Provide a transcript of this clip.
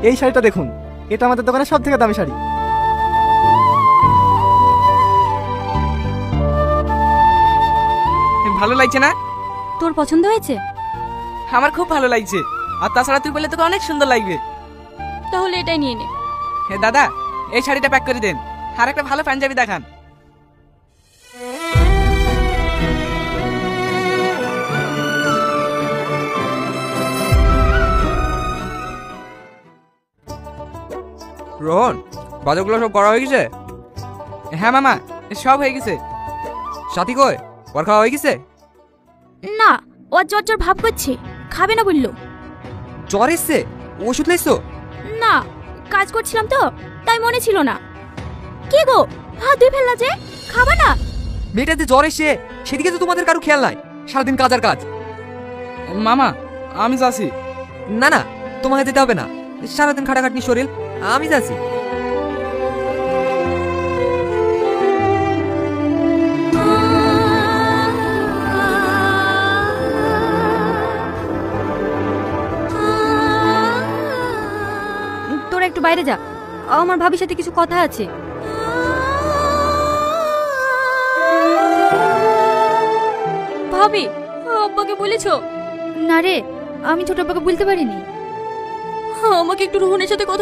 এই শাড়িটা দেখুন, এটা আমাদের দোকানের সব থেকে দামি শাড়ি। ভালো লাগছে না? তোর পছন্দ হয়েছে? আমার খুব ভালো লাগছে, আর তাছাড়া তুই বললে তোকে অনেক সুন্দর লাগবে। তাহলে এটাই নিয়ে নে। হে দাদা, এই শাড়িটা প্যাক করে দেন, আর একটা ভালো পাঞ্জাবি দেখান। রোহন, বাজারগুলো সব করা হয়ে গেছে? হ্যাঁ মামা, সব হয়ে গেছে। সাথী কই, ওর খাওয়া হয়ে গেছে? না, ও জ্বর জ্বর ভাব করছে, খাবে না বললো। জ্বর এসছে? ওষুধ লাইছো? না, কাজ করছিলাম তো তাই মনে ছিল না। কি গো, হাত ধুয়ে ফেললা যে, খাবা না? মেয়েটা যে জ্বর এসছে সেদিকে তো তোমাদের কারো খেয়াল নাই, সারাদিন কাজ আর কাজ। মামা, আমি যাচ্ছি। না না, তোমাকে যেতে হবে না, সারাদিন খাটাখাটনি শরীর, আমি যাচ্ছি। তোরা একটু বাইরে যা, আমার ভাবির সাথে কিছু কথা আছে। ভাবি, আব্বাকে বলেছো? না রে, আমি ছোট আব্বাকে বলতে পারিনি। আমাকে একটু রোহনের সাথে কথা